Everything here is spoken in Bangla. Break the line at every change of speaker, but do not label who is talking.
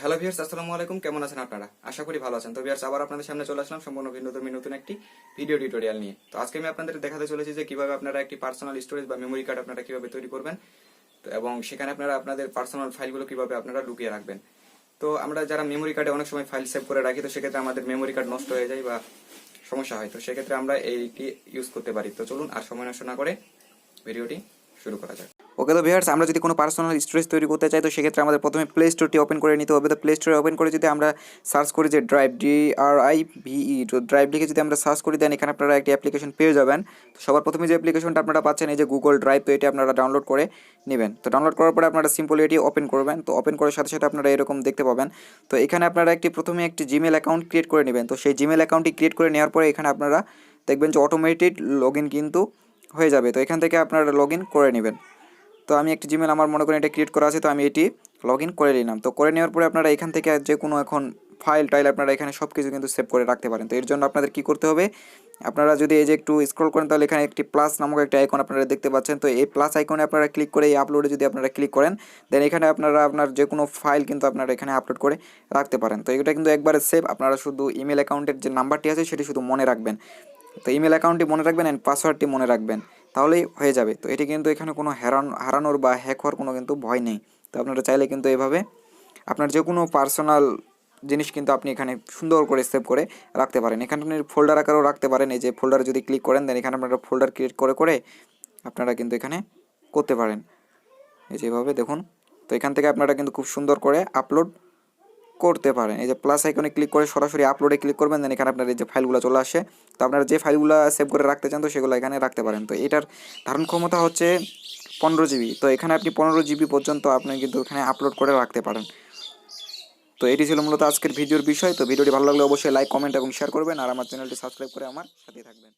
হ্যালো ভিউয়ার্স, আসসালামু আলাইকুম। কেমন আছেন আপনারা? আশা করি ভালো আছেন। তো ভিউয়ার্স, আবার আপনাদের সামনে চলে আসলাম সম্পূর্ণ ভিন্নধর্মী নতুন একটি ভিডিও টিউটোরিয়াল নিয়ে। তো আজকে আমি আপনাদের দেখাতে চলেছি যে কিভাবে আপনারা একটি পার্সোনাল স্টোরেজ বা মেমোরি কার্ড আপনারা কিভাবে তৈরি করবেন, তো এবং সেখানে আপনারা আপনাদের পার্সোনাল ফাইলগুলো কিভাবে আপনারা লুকিয়ে রাখবেন। তো আমরা যারা মেমোরি কার্ডে অনেক সময় ফাইল সেভ করে রাখি, তো সেক্ষেত্রে আমাদের মেমোরি কার্ড নষ্ট হয়ে যায় বা সমস্যা হয়, তো সেক্ষেত্রে আমরা এইটি ইউজ করতে পারি। তো চলুন আর সময় নষ্ট না করে ভিডিওটি শুরু করা যাক। ওকে, তো ভিউয়ার্স, আমরা যদি কোনো পার্সোনাল স্টোরেজ তৈরি করতে চাই, তো সেক্ষেত্রে আমাদের প্রথমে প্লে স্টোরটি ওপেন করে নিতে হবে। তো প্লে স্টোরে ওপেন করে যদি আমরা সার্চ করি যে ড্রাইভ, DRIVE, তো ড্রাইভ লিখে যদি আমরা সার্চ করি, দেন এখানে আপনারা একটি অ্যাপ্লিকেশন পেয়ে যাবেন। তো সবার প্রথমে যে অ্যাপ্লিকেশনটা আপনারা পাচ্ছেন এই যে গুগল ড্রাইভ, তো এটি আপনারা ডাউনলোড করে নেবেন। তো ডাউনলোড করার পরে আপনারা সিম্পলি এটি ওপেন করবেন। তো ওপেন করার সাথে সাথে আপনারা এরকম দেখতে পাবেন। তো এখানে আপনারা প্রথমে একটি জিমেল অ্যাকাউন্ট ক্রিয়েট করে নেবেন। তো সেই জিমেল অ্যাকাউন্টটি ক্রিয়েট করে নেওয়ার পরে এখানে আপনারা দেখবেন যে অটোমেটেড লগ ইন কিন্তু হয়ে যাবে। তো এখান থেকে আপনারা লগ ইন করে নেবেন। তো আমি একটি জিমেল আমার মনে করেন এটা ক্রিয়েট করা আছে, তো আমি এটি লগ ইন করে নিলাম। তো করে নেওয়ার পরে আপনারা এখান থেকে যে কোনো এখন ফাইল টাইল আপনারা এখানে সব কিছু কিন্তু সেভ করে রাখতে পারেন। তো এর জন্য আপনাদের কী করতে হবে, আপনারা যদি এই যে একটু স্ক্রল করেন, তাহলে এখানে একটি প্লাস নামক একটা আইকন আপনারা দেখতে পাচ্ছেন। তো এই প্লাস আইকনে আপনারা ক্লিক করে এই আপলোডে যদি আপনারা ক্লিক করেন, দেন এখানে আপনারা আপনার যে কোনো ফাইল কিন্তু আপনারা এখানে আপলোড করে রাখতে পারেন। তো এটা কিন্তু একবারে সেভ, আপনারা শুধু ইমেল অ্যাকাউন্টের যে নাম্বারটি আছে সেটি শুধু মনে রাখবেন। তো ইমেল অ্যাকাউন্টটি মনে রাখবেন অ্যান্ড পাসওয়ার্ডটি মনে রাখবেন, তাহলেই হয়ে যাবে। তো এটি কিন্তু এখানে কোনো হারানোর বা হ্যাক হওয়ার কোনো কিন্তু ভয় নেই। তো আপনারা চাইলে কিন্তু এভাবে আপনার যে কোনো পার্সোনাল জিনিস কিন্তু আপনি এখানে সুন্দর করে সেভ করে রাখতে পারেন। এখানে আপনি ফোল্ডার আকারেও রাখতে পারেন। এই যে ফোল্ডারে যদি ক্লিক করেন, দেন এখানে আপনারা ফোল্ডার ক্রিয়েট করে করে আপনারা কিন্তু এখানে করতে পারেন। এই যেভাবে দেখুন, তো এখান থেকে আপনারা কিন্তু খুব সুন্দর করে আপলোড করতে পারেন। এই যে প্লাস আইকনে ক্লিক করে সরাসরি আপলোডে ক্লিক করবেন, দেন এখানে আপনার এই যে ফাইলগুলো চলে আসে। তো আপনারা যে ফাইলগুলো সেভ করে রাখতে চান, তো সেগুলো এখানে রাখতে পারেন। তো এটার ধারণ ক্ষমতা হচ্ছে 15 GB। তো এখানে আপনি 15 GB পর্যন্ত আপনি কিন্তু এখানে আপলোড করে রাখতে পারেন। তো এটি ছিল মূলত আজকের ভিডিওর বিষয়। তো ভিডিওটি ভালো লাগলে অবশ্যই লাইক, কমেন্ট এবং শেয়ার করবেন, আর আমার চ্যানেলটি সাবস্ক্রাইব করে আমার সাথে থাকবেন।